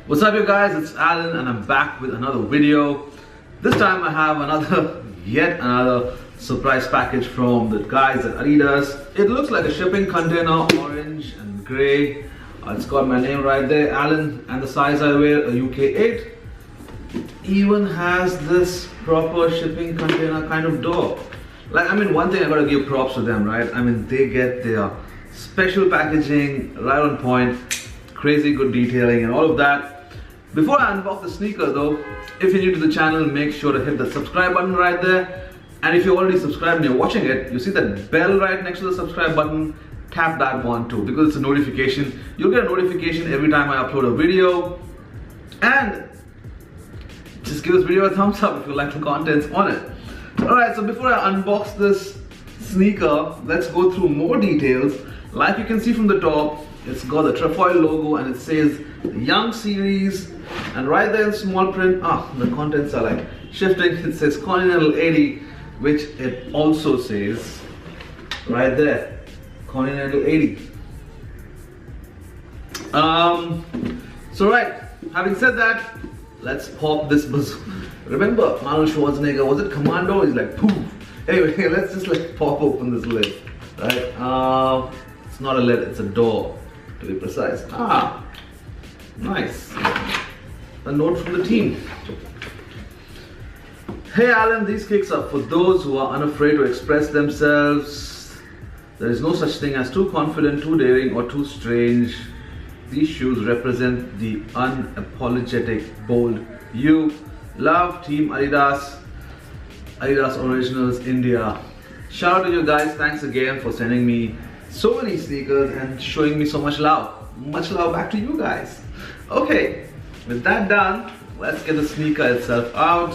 What's up you guys, it's Alan and I'm back with another video. This time I have yet another surprise package from the guys at Adidas. It looks like a shipping container, orange and grey. It's got my name right there, Alan, and the size I wear, a UK 8. Even has this proper shipping container kind of door. Like, one thing I gotta give props to them, right? They get their special packaging right on point, crazy good detailing and all of that. Before I unbox the sneaker though, if you're new to the channel, make sure to hit the subscribe button right there. And if you're already subscribed and you're watching it, you see that bell right next to the subscribe button, tap that one too, because it's a notification. You'll get a notification every time I upload a video. And just give this video a thumbs up if you like the contents on it. Alright, so before I unbox this sneaker, let's go through more details. Like you can see from the top, it's got the trefoil logo and it says the Young Series, and right there in small print, the contents are like shifting. It says Continental 80, which it also says right there, Continental 80. So right, having said that, let's pop this bazooka. Remember Arnold Schwarzenegger, was it Commando? He's like poof. Anyway, let's just pop open this lid. Right? It's not a lid, it's a door to be precise. Nice. A note from the team. Hey Alan, these kicks are for those who are unafraid to express themselves. There is no such thing as too confident, too daring, or too strange. These shoes represent the unapologetic, bold you. Love, Team Adidas. Adidas Originals India. Shout out to you guys. Thanks again for sending me so many sneakers and showing me so much love. Much love back to you guys. Okay, with that done, let's get the sneaker itself out.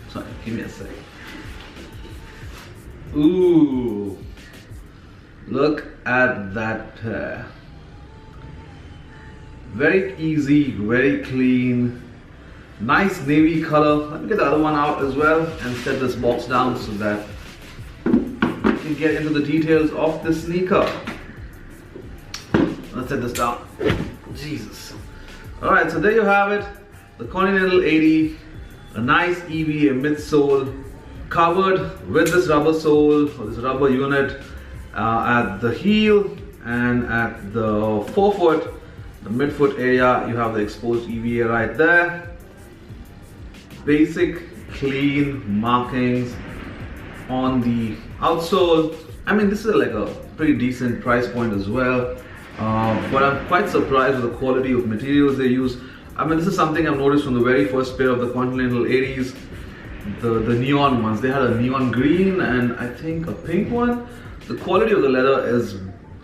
Sorry, give me a sec. Ooh, look at that pair. Very easy, very clean, nice navy color. Let me get the other one out as well and set this box down so that we can get into the details of the sneaker. Let's set this down. Jesus. Alright, so there you have it. The Continental 80, a nice EVA midsole, covered with this rubber sole or this rubber unit at the heel, and at the forefoot, the midfoot area, you have the exposed EVA right there. Basic clean markings on the outsole. This is like a pretty decent price point as well, but I'm quite surprised with the quality of materials they use. This is something I've noticed from the very first pair of the Continental 80s, the neon ones. They had a neon green and I think a pink one. The quality of the leather is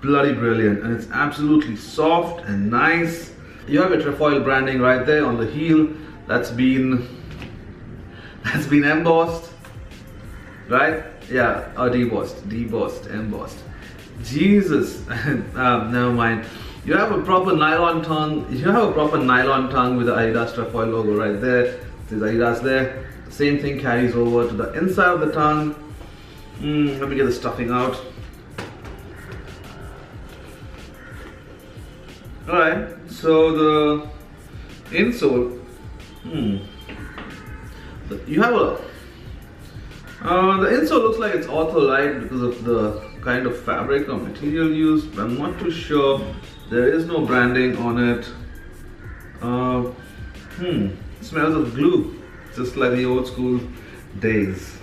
bloody brilliant and it's absolutely soft and nice. You have your trefoil branding right there on the heel. That's been embossed, right? Yeah, or debossed, embossed. Jesus, never mind. You have a proper nylon tongue. You have a proper nylon tongue with the Adidas trefoil logo right there. It says Adidas there. The same thing carries over to the inside of the tongue. Let me get the stuffing out. Alright, so the insole. You have the insole looks like it's ortho-lite because of the kind of fabric or material used, but I'm not too sure. There is no branding on it. It smells of glue, just like the old school days.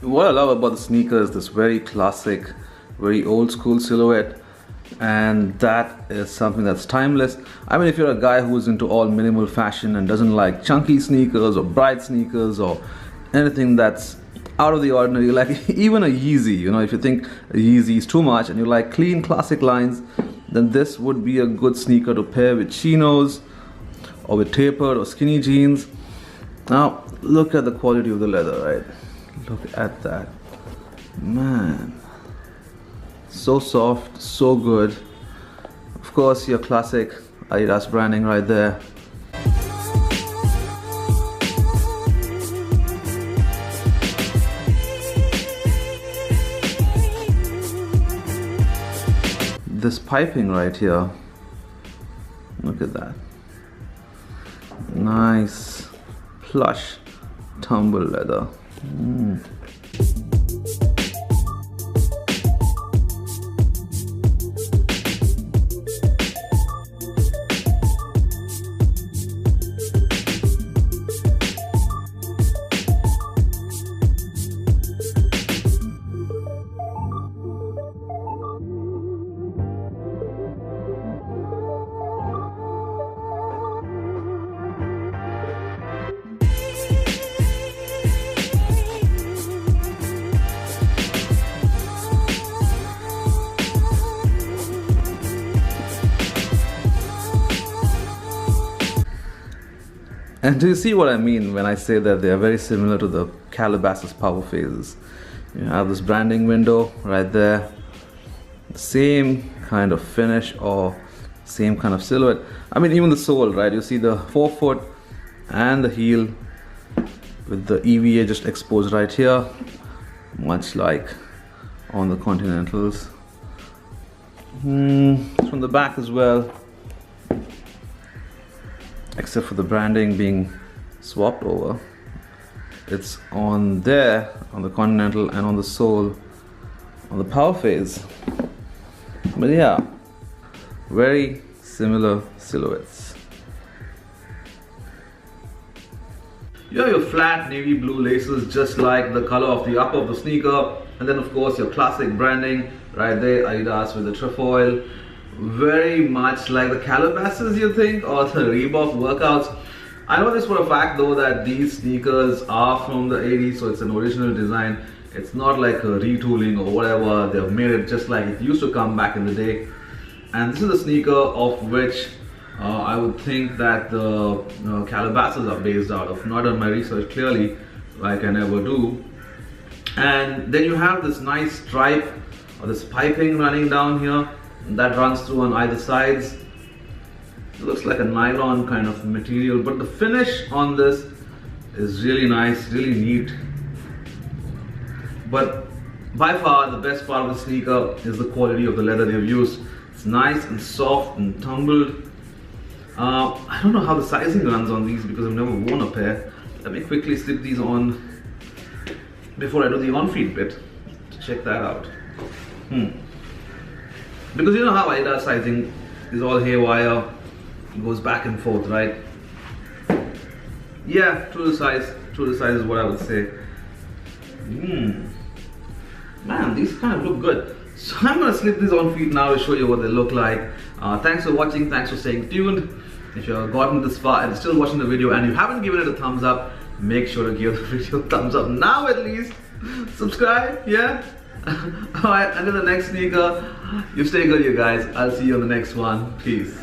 What I love about the sneaker is this very classic, very old school silhouette, and that is something that's timeless. If you're a guy who's into all minimal fashion and doesn't like chunky sneakers or bright sneakers or anything that's out of the ordinary, like even a Yeezy, if you think a Yeezy is too much and you like clean classic lines, then this would be a good sneaker to pair with chinos or with tapered or skinny jeans. Now look at the quality of the leather, right? Look at that, man. So soft, so good. Of course, your classic Adidas branding right there. This piping right here Look at that. Nice plush tumble leather. And do you see what I mean when I say that they are very similar to the Calabasas power phases? You have this branding window right there, the same kind of finish or same kind of silhouette. I mean, even the sole, right? You see the forefoot and the heel with the EVA just exposed right here, much like on the Continentals. From the back as well, except for the branding being swapped over. It's on there, on the Continental, and on the sole, on the power phase. But yeah, very similar silhouettes. You have your flat navy blue laces, just like the color of the upper of the sneaker. And then of course your classic branding right there, Adidas with the trefoil. Very much like the Calabasas, you think, or the Reebok workouts. I know this for a fact though that these sneakers are from the 80s, so it's an original design. It's not like a retooling or whatever. They've made it just like it used to come back in the day. And this is a sneaker of which I would think that the Calabasas are based out of. Not done my research clearly, like I never do. And then you have this nice stripe or this piping running down here that runs through on either sides. It looks like a nylon kind of material, but the finish on this is really nice, really neat. But by far the best part of the sneaker is the quality of the leather they've used. It's nice and soft and tumbled. I don't know how the sizing runs on these because I've never worn a pair. Let me quickly slip these on before I do the on-feet bit to check that out. Because you know how Adidas sizing is all haywire, it goes back and forth, right? Yeah, true to size is what I would say. Man, these kind of look good. So I'm gonna slip these on feet now to show you what they look like. Thanks for watching, thanks for staying tuned. If you've gotten this far and still watching the video and you haven't given it a thumbs up, make sure to give the video a thumbs up now at least. Subscribe, yeah? Alright, until the next sneaker, you stay good you guys. I'll see you on the next one. Peace.